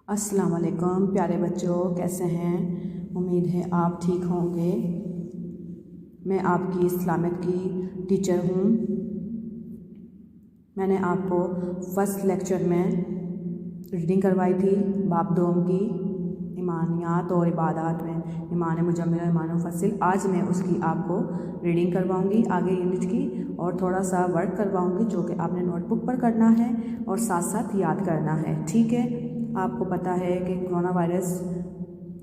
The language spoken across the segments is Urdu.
السلام علیکم پیارے بچوں، کیسے ہیں؟ امید ہے آپ ٹھیک ہوں گے۔ میں آپ کی اسلامک کی ٹیچر ہوں۔ میں نے آپ کو فرسٹ لیکچر میں ریڈنگ کروائی تھی باب دوم کی، ایمانیات اور عبادات میں ایمان مجمل اور ایمان مفصل۔ آج میں اس کی آپ کو ریڈنگ کرواؤں گی آگے یونٹ کی، اور تھوڑا سا ورک کرواؤں گی جو کہ آپ نے نوٹ بک پر کرنا ہے اور ساتھ ساتھ یاد کرنا ہے، ٹھیک ہے؟ آپ کو پتہ ہے کہ کرونا وائرس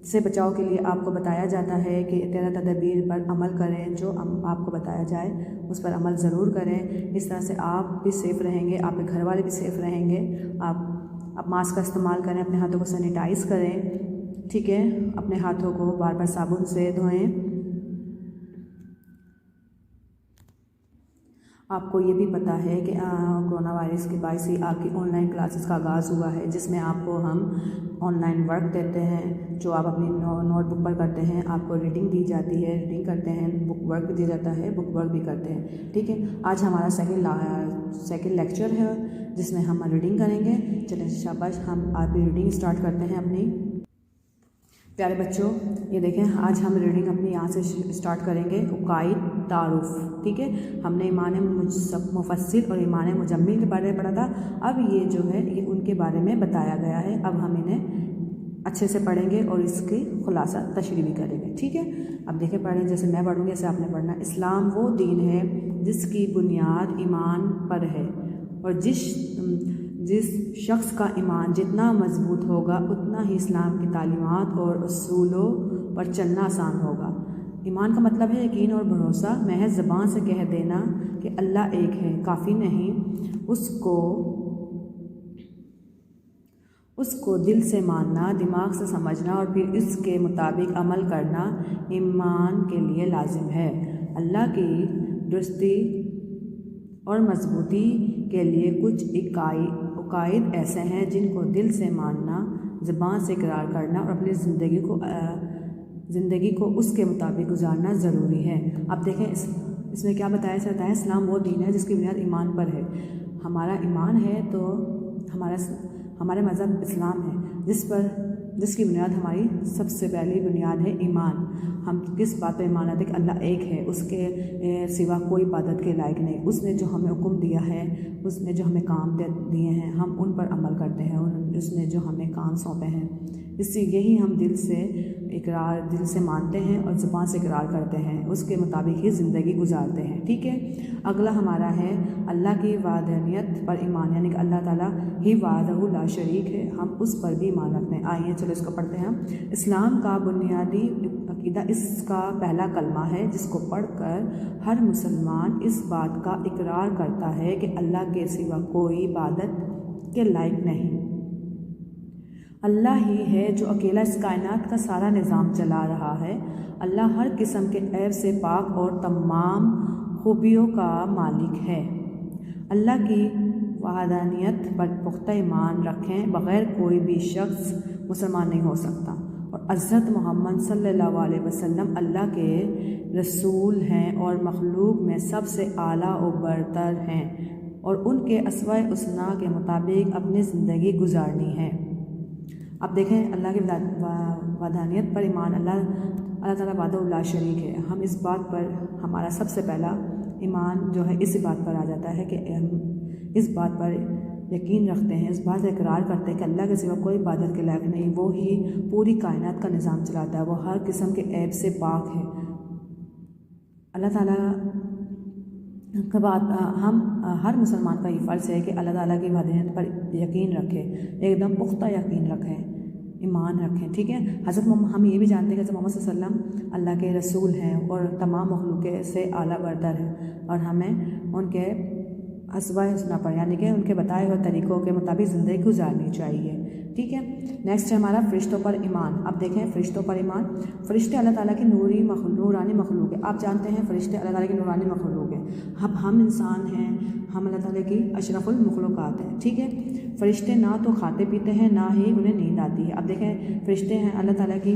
سے بچاؤ کے لیے آپ کو بتایا جاتا ہے کہ 13 تدابیر پر عمل کریں، جو آپ کو بتایا جائے اس پر عمل ضرور کریں۔ اس طرح سے آپ بھی سیف رہیں گے، آپ کے گھر والے بھی سیف رہیں گے۔ آپ ماسک کا استعمال کریں، اپنے ہاتھوں کو سینیٹائز کریں، ٹھیک ہے؟ اپنے ہاتھوں کو بار بار صابن سے دھوئیں۔ آپ کو یہ بھی پتہ ہے کہ کرونا وائرس کے باعث ہی آپ کی آن لائن کلاسز کا آغاز ہوا ہے، جس میں آپ کو ہم آن لائن ورک دیتے ہیں جو آپ اپنی نوٹ بک پر کرتے ہیں۔ آپ کو ریڈنگ دی جاتی ہے، ریڈنگ کرتے ہیں، بک ورک بھی دیا جاتا ہے، بک ورک بھی کرتے ہیں، ٹھیک ہے؟ آج ہمارا سیکنڈ لیکچر ہے جس میں ہم ریڈنگ کریں گے۔ چلیں شاباش، ہم آج بھی ریڈنگ اسٹارٹ کرتے ہیں اپنی۔ پیارے بچوں، یہ دیکھیں، آج ہم ریڈنگ اپنی یہاں سے اسٹارٹ کریں گے۔ عقائد تعارف، ٹھیک ہے؟ ہم نے ایمان مفصل اور ایمان مجمل کے بارے میں پڑھا تھا۔ اب یہ جو ہے یہ ان کے بارے میں بتایا گیا ہے۔ اب ہم انہیں اچھے سے پڑھیں گے اور اس کی خلاصہ تشریح بھی کریں گے، ٹھیک ہے؟ اب دیکھیں، پڑھیں، جیسے میں پڑھوں گی ایسے آپ نے پڑھنا۔ اسلام وہ دین ہے جس کی بنیاد ایمان پر ہے، اور جس شخص کا ایمان جتنا مضبوط ہوگا اتنا ہی اسلام کی تعلیمات اور اصولوں پر چلنا آسان ہوگا۔ ایمان کا مطلب ہے یقین اور بھروسہ۔ محض زبان سے کہہ دینا کہ اللہ ایک ہے کافی نہیں، اس کو دل سے ماننا، دماغ سے سمجھنا اور پھر اس کے مطابق عمل کرنا ایمان کے لیے لازم ہے۔ اللہ کی درستی اور مضبوطی کے لیے کچھ عقائد ایسے ہیں جن کو دل سے ماننا، زبان سے اقرار کرنا اور اپنی زندگی کو اس کے مطابق گزارنا ضروری ہے۔ اب دیکھیں اس میں کیا بتایا جاتا ہے۔ اسلام وہ دین ہے جس کی بنیاد ایمان پر ہے۔ ہمارا ایمان ہے تو ہمارا مذہب اسلام ہے، جس کی بنیاد، ہماری سب سے پہلی بنیاد ہے ایمان۔ ہم کس بات پہ ایمان لاتے ہیں کہ اللہ ایک ہے، اس کے سوا کوئی عبادت کے لائق نہیں۔ اس نے جو ہمیں حکم دیا ہے، اس نے جو ہمیں کام دیے ہیں، ہم ان پر عمل کرتے ہیں، اس نے جو ہمیں کام سونپے ہیں، اس سے یہی ہم دل سے مانتے ہیں اور زبان سے اقرار کرتے ہیں، اس کے مطابق ہی زندگی گزارتے ہیں، ٹھیک ہے؟ اگلا ہمارا ہے اللہ کی وحدانیت پر ایمان، یعنی کہ اللہ تعالیٰ ہی وحدہ لا شریک ہے، ہم اس پر بھی ایمان رکھتے ہیں۔ آئیے چلو اس کو پڑھتے ہیں۔ اسلام کا بنیادی عقیدہ اس کا پہلا کلمہ ہے، جس کو پڑھ کر ہر مسلمان اس بات کا اقرار کرتا ہے کہ اللہ کے سوا کوئی عبادت کے لائق نہیں۔ اللہ ہی ہے جو اکیلا اس کائنات کا سارا نظام چلا رہا ہے۔ اللہ ہر قسم کے عیب سے پاک اور تمام خوبیوں کا مالک ہے۔ اللہ کی وحدانیت پر پختہ ایمان رکھیں بغیر کوئی بھی شخص مسلمان نہیں ہو سکتا، اور حضرت محمد صلی اللہ علیہ وسلم اللہ کے رسول ہیں اور مخلوق میں سب سے اعلیٰ و برتر ہیں، اور ان کے اسوۂ حسنہ کے مطابق اپنی زندگی گزارنی ہے۔ اب دیکھیں، اللہ کی وحدانیت پر ایمان، اللہ تعالیٰ وحدہ لا شریک ہے۔ ہم اس بات پر، ہمارا سب سے پہلا ایمان جو ہے اسی بات پر آ جاتا ہے کہ ہم اس بات پر یقین رکھتے ہیں، اس بات کا اقرار کرتے ہیں کہ اللہ کے سوا کوئی عبادت کے لائق نہیں، وہ ہی پوری کائنات کا نظام چلاتا ہے، وہ ہر قسم کے عیب سے پاک ہے۔ اللہ تعالیٰ کے بعد ہر مسلمان کا یہ فرض ہے کہ اللہ تعالیٰ کی وحدانیت پر یقین رکھے، ایک دم پختہ یقین رکھیں، ایمان رکھیں، ٹھیک ہے؟ ہم یہ بھی جانتے ہیں کہ حضرت محمد صلی اللہ علیہ وسلم اللہ کے رسول ہیں اور تمام مخلوق سے اعلیٰ برتر ہیں، اور ہمیں ان کے اسوۂ حسنہ پر، یعنی کہ ان کے بتائے ہوئے طریقوں کے مطابق زندگی گزارنی چاہیے، ٹھیک ہے؟ نیکسٹ ہے ہمارا فرشتوں پر ایمان۔ اب دیکھیں، فرشتوں پر ایمان۔ فرشتے اللہ تعالیٰ کی نورانی مخلوق ہے۔ آپ جانتے ہیں فرشتے اللہ تعالیٰ کی نورانی مخلوق ہے۔ ہم انسان ہیں، ہم اللہ تعالیٰ کی اشرف المخلوقات ہیں، ٹھیک ہے؟ فرشتے نہ تو کھاتے پیتے ہیں، نہ ہی انہیں نیند آتی ہے۔ اب دیکھیں، فرشتے ہیں اللہ تعالیٰ کی